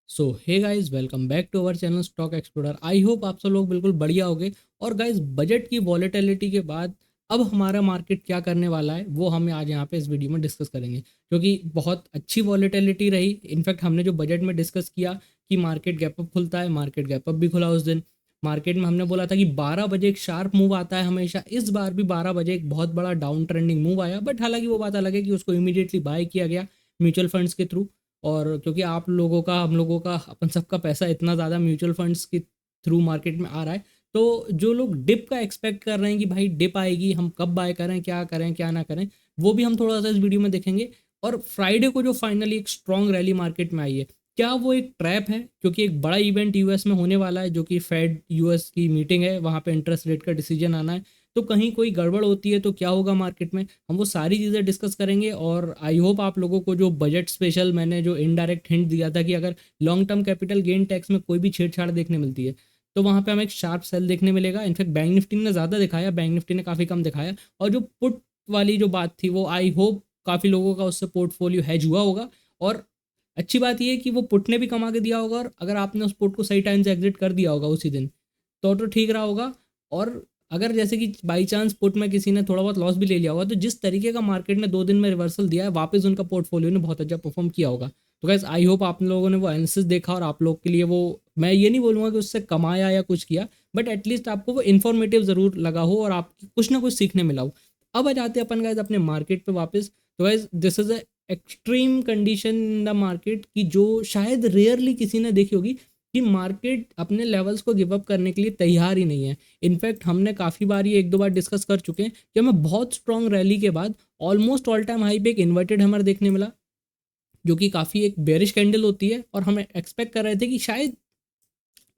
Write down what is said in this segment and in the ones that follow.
So hey guys, welcome back to our channel stock explorer. I hope आप सब लोग बिल्कुल बढ़िया होगे। और गाइस, बजट की वॉलेटिलिटी के बाद अब हमारा मार्केट क्या करने वाला है वो हम आज यहाँ पे इस वीडियो में डिस्कस करेंगे, क्योंकि बहुत अच्छी वॉलेटिलिटी रही। इनफैक्ट हमने जो बजट में डिस्कस किया कि मार्केट गैप अप खुलता है, मार्केट गैप अप भी खुला उस दिन। मार्केट में हमने बोला था कि 12 बजे एक शार्प मूव आता है हमेशा, इस बार भी 12 बजे एक बहुत बड़ा डाउन ट्रेंडिंग मूव आया। बट हालांकि वो बात अलग है कि उसको इमीडिएटली बाय किया गया म्यूचुअल फंड्स के थ्रू। और क्योंकि आप लोगों का, हम लोगों का, अपन सबका पैसा इतना ज़्यादा म्यूचुअल फंड्स के थ्रू मार्केट में आ रहा है, तो जो लोग डिप का एक्सपेक्ट कर रहे हैं कि भाई डिप आएगी, हम कब बाय करें क्या ना करें, वो भी हम थोड़ा सा इस वीडियो में देखेंगे। और फ्राइडे को जो फाइनली एक स्ट्रॉन्ग रैली मार्केट में आई है, क्या वो एक ट्रैप है? क्योंकि एक बड़ा इवेंट यूएस में होने वाला है, जो कि फेड यूएस की मीटिंग है, वहाँ पे इंटरेस्ट रेट का डिसीजन आना है। तो कहीं कोई गड़बड़ होती है तो क्या होगा मार्केट में, हम वो सारी चीज़ें डिस्कस करेंगे। और आई होप आप लोगों को जो बजट स्पेशल मैंने जो इनडायरेक्ट हिंट दिया था कि अगर long term capital gain tax में कोई भी छेड़छाड़ देखने मिलती है तो वहाँ पे हमें एक शार्प सेल देखने मिलेगा। इनफैक्ट बैंक निफ्टी ने ज़्यादा दिखाया, बैंक निफ्टी ने काफ़ी कम दिखाया। और जो पुट वाली जो बात थी वो आई होप काफ़ी लोगों का उससे पोर्टफोलियो हैज हुआ होगा। और अच्छी बात यह है कि वो पुट ने भी कमा के दिया होगा, और अगर आपने उस पुट को सही टाइम से एग्जिट कर दिया होगा उसी दिन तो ठीक रहा होगा। और अगर जैसे कि बाई चांस पुट में किसी ने थोड़ा बहुत लॉस भी ले लिया होगा, तो जिस तरीके का मार्केट ने 2 दिन में रिवर्सल दिया है, वापस उनका पोर्टफोलियो ने बहुत अच्छा परफॉर्म किया होगा। तो गैस, आई होप आप लोगों ने वो एनालिसिस देखा और आप लोग के लिए वो, मैं ये नहीं बोलूँगा कि उससे कमाया या कुछ किया, बट एटलीस्ट आपको वो इन्फॉर्मेटिव ज़रूर लगा हो और आप कुछ ना कुछ सीखने मिला हो। अब आ जाते हैं अपन गैस अपने मार्केट पे वापस। तो gas, this is a extreme condition in the market की जो शायद रेयरली किसी ने देखी होगी, कि मार्केट अपने लेवल्स को गिव अप करने के लिए तैयार ही नहीं है। इनफैक्ट हमने काफ़ी बार ये एक दो बार डिस्कस कर चुके हैं कि हमें बहुत स्ट्रॉन्ग रैली के बाद ऑलमोस्ट ऑल टाइम हाई पे एक इन्वर्टेड हैमर देखने मिला, जो कि काफ़ी एक बेरिश कैंडल होती है। और हम एक्सपेक्ट कर रहे थे कि शायद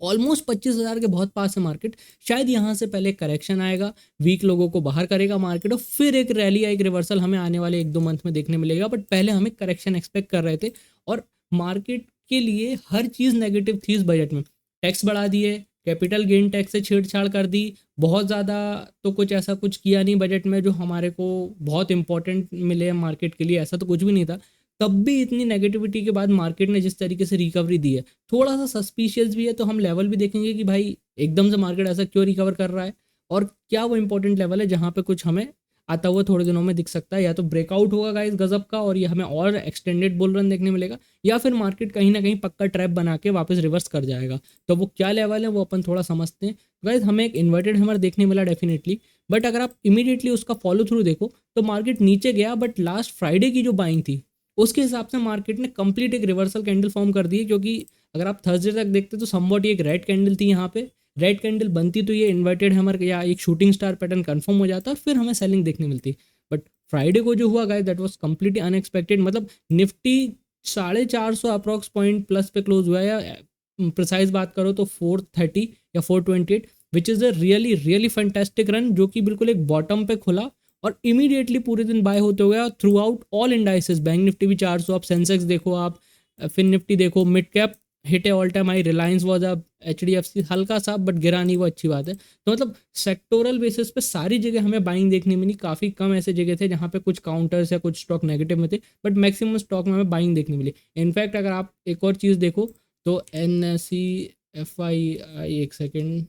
ऑलमोस्ट 25,000 के बहुत पास है मार्केट, शायद यहाँ से पहले करेक्शन आएगा, वीक लोगों को बाहर करेगा मार्केट, और फिर एक रैली या एक रिवर्सल हमें आने वाले 1-2 मंथ में देखने मिलेगा। बट पहले हमें करेक्शन एक्सपेक्ट कर रहे थे। और मार्केट के लिए हर चीज़ नेगेटिव थी इस बजट में। टैक्स बढ़ा दिए, कैपिटल गेन टैक्स से छेड़छाड़ कर दी, बहुत ज़्यादा तो कुछ ऐसा कुछ किया नहीं बजट में जो हमारे को बहुत इंपॉर्टेंट मिले मार्केट के लिए, ऐसा तो कुछ भी नहीं था। तब भी इतनी नेगेटिविटी के बाद मार्केट ने जिस तरीके से रिकवरी दी है, थोड़ा सा सस्पिशियस भी है। तो हम लेवल भी देखेंगे कि भाई एकदम से मार्केट ऐसा क्यों रिकवर कर रहा है, और क्या वो इंपॉर्टेंट लेवल है जहाँ पे कुछ हमें आता हुआ थोड़े दिनों में दिख सकता है। या तो ब्रेकआउट होगा गाइस गजब का और ये हमें और एक्सटेंडेड बुल रन देखने मिलेगा, या फिर मार्केट कहीं ना कहीं पक्का ट्रैप बना के वापस रिवर्स कर जाएगा। तो वो क्या लेवल है वो अपन थोड़ा समझते हैं। गाइस, हमें एक इन्वर्टेड हैमर देखने मिला डेफिनेटली, बट अगर आप इमीडिएटली उसका फॉलो थ्रू देखो तो मार्केट नीचे गया, बट लास्ट फ्राइडे की जो बाइंग थी उसके हिसाब से मार्केट ने कंप्लीट एक रिवर्सल कैंडल फॉर्म कर दी है। क्योंकि अगर आप थर्सडे तक देखते तो समवॉट ये एक रेड कैंडल थी, यहाँ पे रेड कैंडल बनती तो ये इन्वर्टेड हैमर या एक शूटिंग स्टार पैटर्न कंफर्म हो जाता और फिर हमें सेलिंग देखने मिलती। बट फ्राइडे को जो हुआ guys, that was completely unexpected. मतलब निफ्टी 450 अप्रॉक्स पॉइंट प्लस पे क्लोज हुआ है, या प्रिसाइज बात करो तो 430 या 428, which is a really really fantastic run, जो कि बिल्कुल एक बॉटम पे खुला और इमीडिएटली पूरे दिन बाय होते हुए through out all indices. Bank Nifty भी 400, आप सेंसेक्स देखो, आप फिन निफ्टी देखो, मिड कैप हिट है all time high, Reliance was अब, HDFC हल्का सा बट गिरा नहीं, वो अच्छी बात है। तो मतलब सेक्टोरल बेसिस पे सारी जगह हमें बाइंग देखने मिली। काफ़ी कम ऐसे जगह थे जहाँ पे कुछ काउंटर्स या कुछ स्टॉक नेगेटिव में थे, बट मैक्सिमम स्टॉक में हमें बाइंग देखने मिली। इनफैक्ट अगर आप एक और चीज़ देखो तो NSE FI, एक सेकेंड,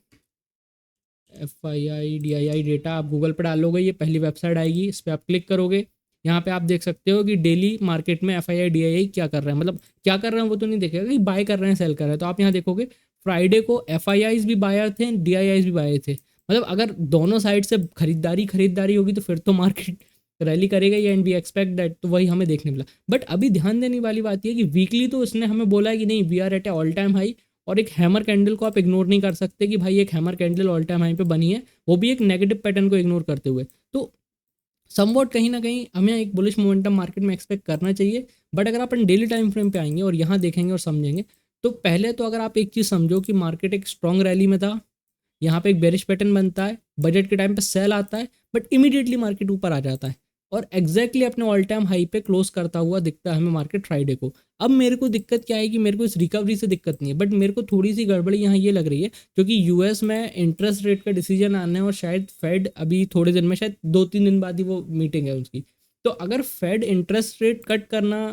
FII DII डेटा आप गूगल पर डालोगे, ये पहली वेबसाइट आएगी, इस पर आप क्लिक करोगे, यहाँ पे आप देख सकते हो कि डेली मार्केट में FII DII क्या कर रहे हैं। मतलब क्या कर रहे हैं वो तो नहीं देखेगा कि बाय कर रहे हैं सेल कर रहे हैं। तो आप यहाँ देखोगे फ्राइडे को FIIs भी बायर थे, DIIs भी बायर थे। मतलब अगर दोनों साइड से खरीदारी होगी तो फिर तो मार्केट रैली करेगा ही, एंड वी एक्सपेक्ट दैट। तो वही हमें देखने मिला। बट अभी ध्यान देने वाली बात यह कि वीकली तो उसने हमें बोला है कि नहीं, we are at a all time high, और एक हैमर कैंडल को आप इग्नोर नहीं कर सकते कि भाई एक hammer candle all time high पे बनी है, वो भी एक नेगेटिव पैटर्न को इग्नोर करते हुए। तो समवॉट कहीं ना कहीं हमें एक बुलिश मोमेंटम मार्केट में एक्सपेक्ट करना चाहिए। बट अगर अपन डेली टाइम फ्रेम पे आएंगे और यहाँ देखेंगे और समझेंगे, तो पहले तो अगर आप एक चीज़ समझो कि मार्केट एक स्ट्रॉन्ग रैली में था, यहाँ पे एक बेरिश पैटर्न बनता है, बजट के टाइम पे सेल आता है, बट इमीडिएटली मार्केट ऊपर आ जाता है और एग्जैक्टली अपने ऑल टाइम हाई पे क्लोज करता हुआ दिखता है हमें मार्केट फ्राइडे को। अब मेरे को दिक्कत क्या है कि मेरे को इस रिकवरी से दिक्कत नहीं है, बट मेरे को थोड़ी सी गड़बड़ी यहाँ ये लग रही है, क्योंकि यूएस में इंटरेस्ट रेट का डिसीजन आना है और शायद फेड अभी थोड़े दिन में, शायद 2-3 दिन बाद ही वो मीटिंग है उसकी। तो अगर फेड इंटरेस्ट रेट कट करना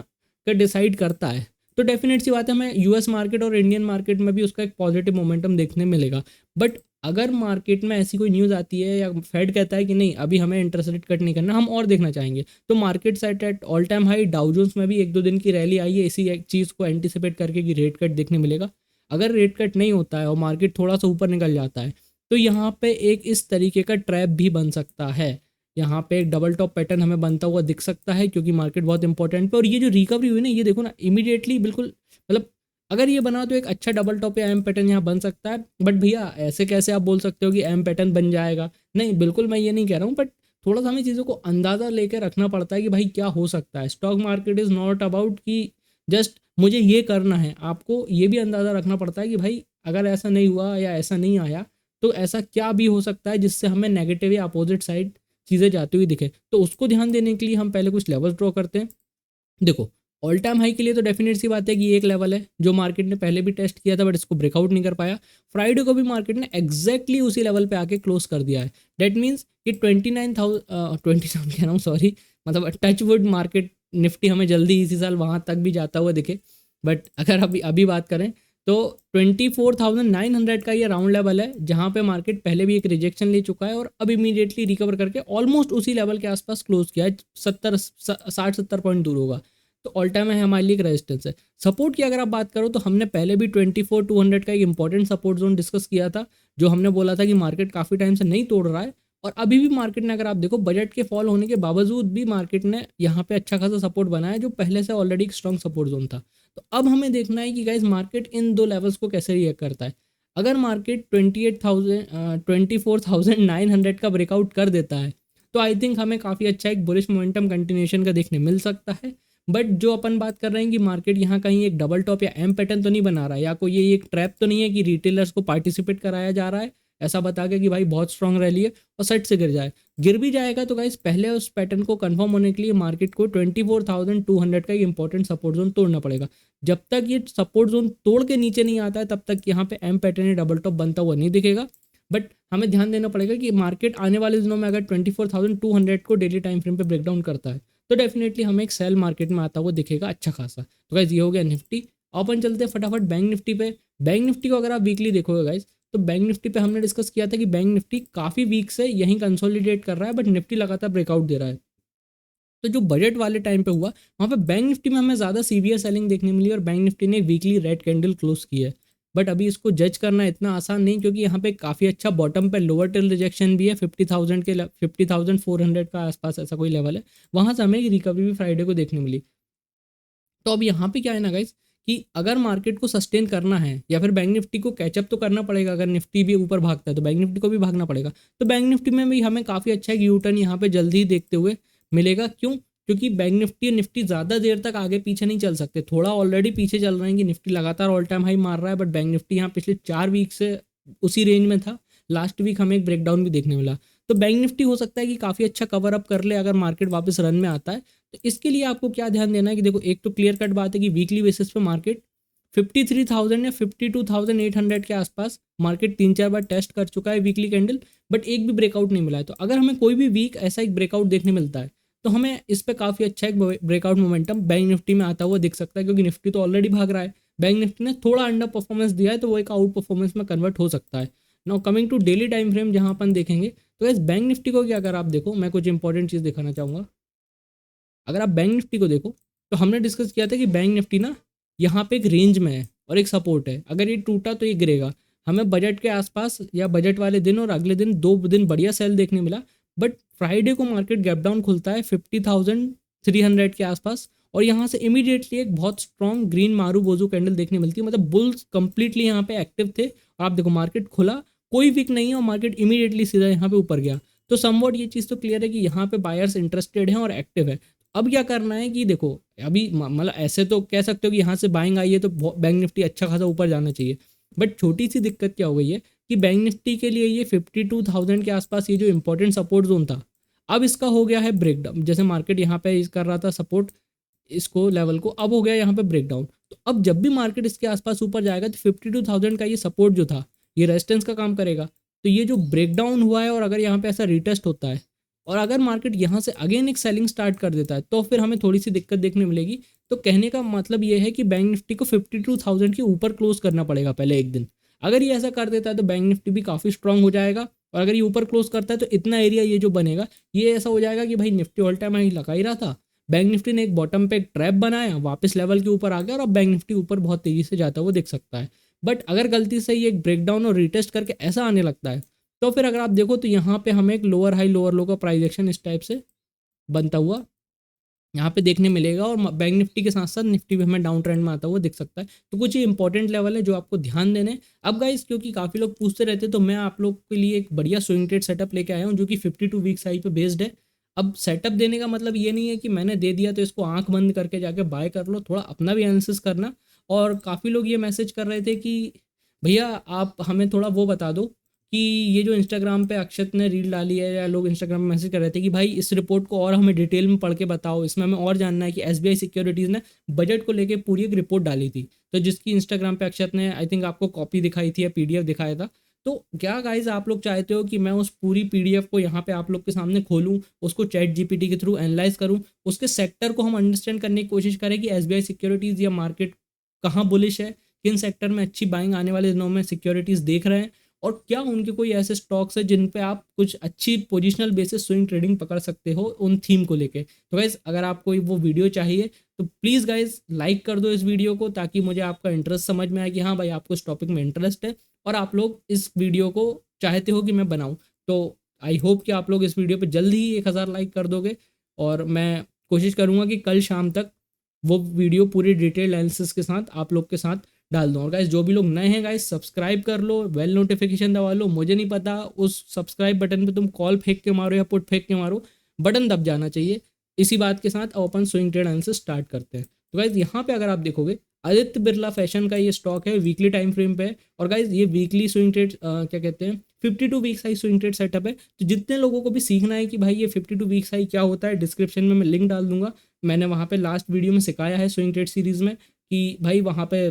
का डिसाइड करता है तो डेफिनेट सी बात है हमें यूएस मार्केट और इंडियन मार्केट में भी उसका एक पॉजिटिव मोमेंटम देखने मिलेगा। बट अगर मार्केट में ऐसी कोई न्यूज़ आती है या फेड कहता है कि नहीं अभी हमें इंटरेस्ट रेट कट नहीं करना, हम और देखना चाहेंगे, तो market set at all time high, Dow Jones में भी 1-2 दिन की रैली आई है इसी एक चीज़ को एंटिसिपेट करके कि रेट कट देखने मिलेगा। अगर रेट कट नहीं होता है और मार्केट थोड़ा सा ऊपर निकल जाता है तो यहाँ पे एक इस तरीके का ट्रैप भी बन सकता है। यहाँ पे एक डबल टॉप पैटर्न हमें बनता हुआ दिख सकता है क्योंकि मार्केट बहुत इंपॉर्टेंट पे, और ये जो रिकवरी हुई ना ये देखो ना इमीडिएटली बिल्कुल, मतलब अगर ये बना तो एक अच्छा डबल टॉप या एम पैटर्न यहाँ बन सकता है। बट भैया ऐसे कैसे आप बोल सकते हो कि एम पैटर्न बन जाएगा, नहीं बिल्कुल मैं ये नहीं कह रहा हूँ, बट थोड़ा सा हमें चीज़ों को अंदाज़ा लेकर रखना पड़ता है कि भाई क्या हो सकता है। Stock market is not about कि जस्ट मुझे ये करना है, आपको ये भी अंदाज़ा रखना पड़ता है कि भाई अगर ऐसा नहीं हुआ या ऐसा नहीं आया तो ऐसा क्या भी हो सकता है जिससे हमें नेगेटिव या अपोजिट साइड चीज़ें जाती हुई दिखे। तो उसको ध्यान देने के लिए हम पहले कुछ लेवल्स ड्रॉ करते हैं। देखो ऑल टाइम हाई के लिए तो डेफिनेट सी बात है कि ये एक लेवल है जो मार्केट ने पहले भी टेस्ट किया था बट इसको ब्रेकआउट नहीं कर पाया। फ्राइडे को भी मार्केट ने एग्जैक्टली उसी लेवल पे आके क्लोज कर दिया है। डेट मीन्स कि 27 कह रहा हूँ सॉरी, मतलब टच वुड मार्केट निफ्टी हमें जल्दी इसी साल वहाँ तक भी जाता हुआ दिखे। बट अगर अभी अभी बात करें तो 24,900 का ये राउंड लेवल है जहाँ पे मार्केट पहले भी एक रिजेक्शन ले चुका है और अब इमीडिएटली रिकवर करके ऑलमोस्ट उसी लेवल के आसपास क्लोज किया है, 60-70 पॉइंट दूर होगा। तो ऑल टाइम है हमारे लिए एक रेजिस्टेंस है। सपोर्ट की अगर आप बात करो तो हमने पहले भी 24,200 का एक इंपॉर्टेंट सपोर्ट जोन डिस्कस किया था, जो हमने बोला था कि मार्केट काफ़ी टाइम से नहीं तोड़ रहा है। और अभी भी मार्केट ने अगर आप देखो बजट के फॉल होने के बावजूद भी मार्केट ने यहाँ पे अच्छा खासा सपोर्ट बनाया जो पहले से ऑलरेडी एक स्ट्रॉन्ग सपोर्ट जोन था। तो अब हमें देखना है कि गाइज मार्केट इन दो लेवल्स को कैसे रिएक्ट करता है। अगर मार्केट 24,900 का ब्रेकआउट कर देता है तो आई थिंक हमें काफ़ी अच्छा एक बुलिश मोमेंटम कंटिन्यूएशन का देखने मिल सकता है। बट जो अपन बात कर रहे हैं कि मार्केट यहाँ कहीं एक डबल टॉप या एम पैटर्न तो नहीं बना रहा है, या कोई ये एक ट्रैप तो नहीं है कि रिटेलर्स को पार्टिसिपेट कराया जा रहा है ऐसा बता के कि भाई बहुत स्ट्रांग रैली है और सेट से गिर जाए। गिर भी जाएगा तो गाइस पहले उस पैटर्न को कंफर्म होने के लिए मार्केट को 24,200 का इंपॉर्टेंट सपोर्ट जोन तोड़ना पड़ेगा। जब तक ये सपोर्ट जोन तोड़ के नीचे नहीं आता है तब तक यहाँ पे एम पैटर्न या डबल टॉप बनता हुआ नहीं दिखेगा। बट हमें ध्यान देना पड़ेगा कि मार्केट आने वाले दिनों में अगर 24,200 को डेली टाइम फ्रेम पे ब्रेकडाउन करता है तो डेफिनेटली हमें एक सेल मार्केट में आता हुआ दिखेगा अच्छा खासा। तो गाइज ये हो गया निफ्टी। अपन चलते हैं फटाफट बैंक निफ्टी पे। बैंक निफ्टी को अगर आप वीकली देखोगे गाइज तो बैंक निफ्टी पे हमने डिस्कस किया था कि बैंक निफ्टी काफ़ी वीक से यहीं कंसोलिडेट कर रहा है बट निफ्टी लगातार ब्रेकआउट दे रहा है। तो जो बजट वाले टाइम पे हुआ वहाँ पे बैंक निफ्टी में हमें ज़्यादा सीवियर सेलिंग देखने मिली और बैंक निफ्टी ने वीकली रेड कैंडल क्लोज की है। बट अभी इसको जज करना इतना आसान नहीं क्योंकि यहाँ पे काफ़ी अच्छा बॉटम पे लोअर टिल रिजेक्शन भी है 50,000 के 50,400 का आसपास ऐसा कोई लेवल है, वहाँ से हमें रिकवरी भी फ्राइडे को देखने मिली। तो अब यहाँ पे क्या है ना गाइज कि अगर मार्केट को सस्टेन करना है या फिर बैंक निफ्टी को कैचअप तो करना पड़ेगा, अगर निफ्टी भी ऊपर भागता है तो बैंक निफ्टी को भी भागना पड़ेगा। तो बैंक निफ्टी में भी हमें काफ़ी अच्छा एक यू टर्न यहाँ पे जल्दी ही देखते हुए मिलेगा। क्यों? क्योंकि बैंक निफ्टी और निफ्टी ज़्यादा देर तक आगे पीछे नहीं चल सकते, थोड़ा ऑलरेडी पीछे चल रहे हैं कि निफ्टी लगातार ऑल टाइम हाई मार रहा है बट बैंक निफ्टी यहाँ पिछले 4 वीक से उसी रेंज में था। लास्ट वीक हमें एक ब्रेकडाउन भी देखने मिला। तो बैंक निफ्टी हो सकता है कि काफ़ी अच्छा कवर अप कर ले अगर मार्केट वापस रन में आता है। तो इसके लिए आपको क्या ध्यान देना है कि देखो एक तो क्लियर कट बात है कि वीकली बेसिस पे मार्केट 53,000 या 52,800 के आसपास मार्केट 3-4 बार टेस्ट कर चुका है वीकली कैंडल, बट एक भी ब्रेकआउट नहीं मिला है। तो अगर हमें कोई भी वीक ऐसा एक ब्रेकआउट देखने मिलता है तो हमें इस पर काफ़ी अच्छा एक ब्रेकआउट मोमेंटम बैंक निफ्टी में आता हुआ दिख सकता है क्योंकि निफ्टी तो ऑलरेडी भाग रहा है, बैंक निफ्टी ने थोड़ा अंडर परफॉर्मेंस दिया है तो वो एक आउट परफॉर्मेंस में कन्वर्ट हो सकता है। Now coming to daily time frame जहाँ अपन देखेंगे तो इस बैंक निफ्टी को क्या, अगर आप देखो मैं कुछ इंपॉर्टेंट चीज़ दिखाना चाहूँगा। अगर आप बैंक निफ्टी को देखो तो हमने डिस्कस किया था कि बैंक निफ्टी ना यहाँ पे एक रेंज में है और एक सपोर्ट है, अगर ये टूटा तो ये गिरेगा। हमें बजट के आसपास या बजट वाले दिन और अगले दिन 2 दिन बढ़िया सेल देखने मिला, बट फ्राइडे को मार्केट गैप डाउन खुलता है 50,300 के आसपास और यहाँ से इमीडिएटली एक बहुत स्ट्रॉन्ग ग्रीन मारू बोजू कैंडल देखने मिलती है। मतलब बुल्स कंप्लीटली यहाँ पे एक्टिव थे और आप देखो मार्केट खुला, कोई वीक नहीं है और मार्केट इमीडिएटली सीधा यहाँ पे ऊपर गया। तो समवॉट ये चीज़ तो क्लियर है कि यहाँ पे बायर्स इंटरेस्टेड हैं और एक्टिव है। अब क्या करना है कि देखो अभी मतलब ऐसे तो कह सकते हो कि यहाँ से बाइंग आई है तो बैंक निफ्टी अच्छा खासा ऊपर जाना चाहिए, बट छोटी सी दिक्कत क्या हो गई है कि बैंक निफ्टी के लिए ये 52,000 के आसपास ये जो इंपॉर्टेंट सपोर्ट जोन था अब इसका हो गया है ब्रेकडाउन। जैसे मार्केट यहाँ पे कर रहा था सपोर्ट इसको लेवल को, अब हो गया यहाँ पे ब्रेकडाउन। तो अब जब भी मार्केट इसके आसपास ऊपर जाएगा तो 52,000 का ये सपोर्ट जो था ये रेजिस्टेंस का काम करेगा। तो ये जो ब्रेकडाउन हुआ है और अगर यहाँ पे ऐसा रिटेस्ट होता है और अगर मार्केट यहाँ से अगेन एक सेलिंग स्टार्ट कर देता है तो फिर हमें थोड़ी सी दिक्कत देखने मिलेगी। तो कहने का मतलब ये है कि बैंक निफ्टी को 52,000 के ऊपर क्लोज करना पड़ेगा पहले एक दिन। अगर ये ऐसा कर देता है तो बैंक निफ्टी भी काफ़ी स्ट्रांग हो जाएगा, और अगर ये ऊपर क्लोज करता है तो इतना एरिया ये जो बनेगा ये ऐसा हो जाएगा कि भाई निफ्टी ऑल टाइम हाई लगा ही रहा था, बैंक निफ्टी ने एक बॉटम पे एक ट्रैप बनाया, वापस लेवल के ऊपर आ गया और अब बैंक निफ्टी ऊपर बहुत तेजी से जाता हुआ दिख सकता है। बट अगर गलती से ये एक ब्रेकडाउन और रिटेस्ट करके ऐसा आने लगता है तो फिर अगर आप देखो तो यहाँ पे हमें एक लोअर हाई लोअर लो का प्राइस एक्शन इस टाइप से बनता हुआ यहाँ पे देखने मिलेगा, और बैंक निफ्टी के साथ साथ निफ्टी भी हमें डाउन ट्रेंड में आता हुआ दिख सकता है। तो कुछ ये इंपॉर्टेंट लेवल है जो आपको ध्यान देने हैं। अब गाइस क्योंकि काफ़ी लोग पूछते रहते हैं तो मैं आप लोग के लिए एक बढ़िया स्विंग ट्रेड सेटअप लेके आया हूँ जो कि 52 वीक्स आई पे बेस्ड है। अब सेटअप देने का मतलब ये नहीं है कि मैंने दे दिया तो इसको आंख बंद करके जाके बाय कर लो, थोड़ा अपना भी एनालिसिस करना। और काफ़ी लोग ये मैसेज कर रहे थे कि भैया आप हमें थोड़ा वो बता दो कि ये जो इंस्टाग्राम पे अक्षत ने रील डाली है, या लोग इंस्टाग्राम में मैसेज कर रहे थे कि भाई इस रिपोर्ट को और हमें डिटेल में पढ़ के बताओ, इसमें हमें और जानना है कि एसबीआई सिक्योरिटीज़ ने बजट को लेके पूरी एक रिपोर्ट डाली थी, तो जिसकी इंस्टाग्राम पे अक्षत ने आई थिंक आपको कॉपी दिखाई थी या पीडीएफ दिखाया था। तो क्या गाइज आप लोग चाहते हो कि मैं उस पूरी पीडीएफ को यहाँ पे आप लोग के सामने खोलूँ, उसको चैट जीपीटी के थ्रू एनालाइज करूँ, उसके सेक्टर को हम अंडरस्टैंड करने की कोशिश करें कि एसबीआई सिक्योरिटीज़ या मार्केट कहाँ बुलिश है, किन सेक्टर में अच्छी बाइंग आने वाले दिनों में सिक्योरिटीज़ देख रहे हैं, और क्या उनके कोई ऐसे स्टॉक्स है जिन पे आप कुछ अच्छी पोजिशनल बेसिस स्विंग ट्रेडिंग पकड़ सकते हो उन थीम को लेके। तो गाइज अगर आपको वो वीडियो चाहिए तो प्लीज़ गाइज लाइक कर दो इस वीडियो को, ताकि मुझे आपका इंटरेस्ट समझ में आए कि हाँ भाई आपको इस टॉपिक में इंटरेस्ट है और आप लोग इस वीडियो को चाहते हो कि मैं बनाऊँ। तो आई होप कि आप लोग इस वीडियो पर जल्द ही 1000 लाइक कर दोगे, और मैं कोशिश करूँगा कि कल शाम तक वो वीडियो पूरी डिटेल एनालिसिस के साथ आप लोग के साथ डाल दूँ। और गाइस जो भी लोग नए हैं गाइस सब्सक्राइब कर लो, बेल नोटिफिकेशन दबा लो। मुझे नहीं पता उस सब्सक्राइब बटन पे तुम कॉल फेंक के मारो या पुट फेंक के मारो, बटन दब जाना चाहिए। इसी बात के साथ अपन स्विंग ट्रेड एनालिसिस स्टार्ट करते हैं। तो गाइस यहाँ पे अगर आप देखोगे आदित्य बिरला फैशन का ये स्टॉक है, वीकली टाइम फ्रेम पे है, और गाइस ये वीकली स्विंग ट्रेड क्या कहते हैं 52 week size swing trade setup है। तो जितने लोगों को भी सीखना है कि भाई ये 52 वीक साइज क्या होता है, डिस्क्रिप्शन में मैं लिंक डाल दूंगा। मैंने वहाँ पे लास्ट वीडियो में सिखाया है स्विंग ट्रेड सीरीज में कि भाई वहाँ पे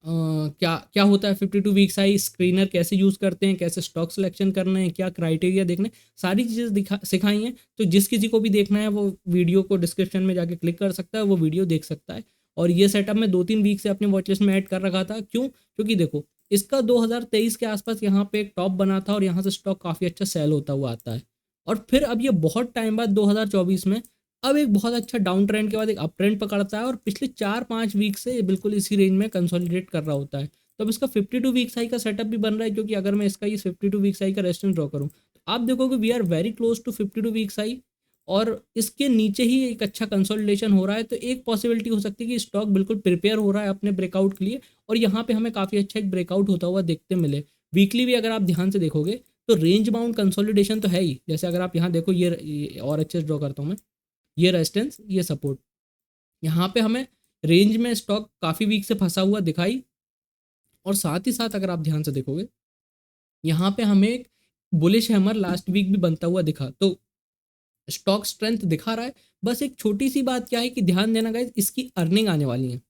क्या क्या होता है 52 वीक्स आई स्क्रीनर कैसे यूज़ करते हैं, कैसे स्टॉक सिलेक्शन करना है, क्या क्राइटेरिया देखने, सारी चीज़ें सिखाई हैं। तो जिस किसी को भी देखना है वो वीडियो को डिस्क्रिप्शन में जाके क्लिक कर सकता है, वो वीडियो देख सकता है। और ये सेटअप मैं 2-3 वीक से अपने वॉचलिस्ट में ऐड कर रखा था। क्यों? क्योंकि देखो इसका 2023 के आसपास यहाँ पे एक टॉप बना था और यहाँ से स्टॉक काफ़ी अच्छा सेल होता हुआ आता है, और फिर अब ये बहुत टाइम बाद 2024 में अब एक बहुत अच्छा डाउन ट्रेंड के बाद एक अप ट्रेंड पकड़ता है, और पिछले 4-5 वीक से ये बिल्कुल इसी रेंज में कंसोलिडेट कर रहा होता है। तो अब इसका 52 वीक्स हाई का सेटअप भी बन रहा है, क्योंकि अगर मैं इसका ये 52 वीक्स हाई का रेजिस्टेंस ड्रॉ करूँ तो आप देखोगे we are very close to 52 weeks high, और इसके नीचे ही एक अच्छा कंसोलिडेशन हो रहा है। तो एक पॉसिबिलिटी हो सकती है कि स्टॉक बिल्कुल प्रिपेयर हो रहा है अपने ब्रेकआउट के लिए, और यहाँ पे हमें काफ़ी अच्छा एक ब्रेकआउट होता हुआ देखते मिले। वीकली भी अगर आप ध्यान से देखोगे तो रेंज बाउंड कंसोलिडेशन तो है ही। जैसे अगर आप यहाँ देखो ये और अच्छे से ड्रॉ करता हूँ मैं, ये रेजिस्टेंस ये सपोर्ट, यहाँ पे हमें रेंज में स्टॉक काफ़ी वीक से फंसा हुआ दिखाई, और साथ ही साथ अगर आप ध्यान से देखोगे यहाँ पे हमें एक बुलिश हैमर लास्ट वीक भी बनता हुआ दिखा। तो स्टॉक स्ट्रेंथ दिखा रहा है। बस एक छोटी सी बात क्या है कि ध्यान देना गाइस, इसकी अर्निंग आने वाली है।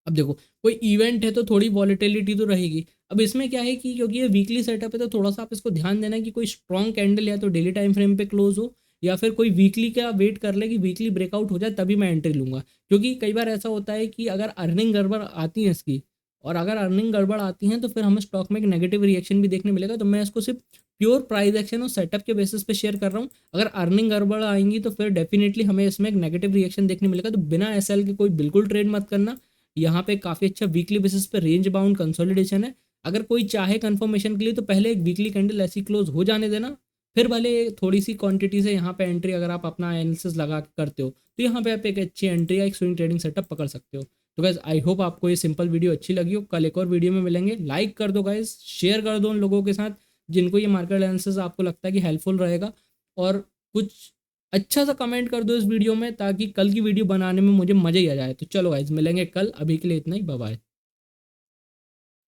अब देखो कोई इवेंट है तो थोड़ी वॉलेटिलिटी तो रहेगी। अब इसमें क्या है कि क्योंकि ये वीकली सेटअप है तो थोड़ा सा आप इसको ध्यान देना कि कोई स्ट्रॉन्ग कैंडल या तो डेली टाइम फ्रेम पे क्लोज हो, या फिर कोई वीकली का वेट कर ले कि वीकली ब्रेकआउट हो जाए तभी मैं एंट्री लूँगा। क्योंकि कई बार ऐसा होता है कि अगर अर्निंग गड़बड़ आती है इसकी, और अगर अर्निंग गड़बड़ आती हैं तो फिर हमें स्टॉक में एक नेगेटिव रिएक्शन भी देखने मिलेगा। तो मैं इसको सिर्फ प्योर प्राइस एक्शन और सेटअप के बेसिस पे शेयर कर रहा हूँ। अगर अर्निंग गड़बड़ आएंगी तो फिर डेफिनेटली हमें इसमें एक नेगेटिव रिएक्शन देखने मिलेगा। तो बिना एसएल के कोई बिल्कुल ट्रेड मत करना। यहाँ पे काफ़ी अच्छा वीकली बेसिस पे रेंज बाउंड कंसोलिडेशन है। अगर कोई चाहे कंफर्मेशन के लिए तो पहले एक वीकली कैंडल ऐसी क्लोज हो जाने देना, फिर भले थोड़ी सी क्वांटिटी से यहाँ पे एंट्री अगर आप अपना एनालिसिस लगा के करते हो तो यहाँ पे आप एक अच्छी एंट्री या एक स्विंग ट्रेडिंग सेटअप पकड़ सकते हो। तो गाइज आई होप आपको ये सिंपल वीडियो अच्छी लगी हो। कल एक और वीडियो में मिलेंगे। लाइक कर दो गाइज, शेयर कर दो उन लोगों के साथ जिनको ये मार्केट एनालिसिस आपको लगता है कि हेल्पफुल रहेगा, और कुछ अच्छा सा कमेंट कर दो इस वीडियो में ताकि कल की वीडियो बनाने में मुझे मज़ा ही आ जाए। तो चलो गाइज मिलेंगे कल, अभी के लिए इतना ही, बाय बाय।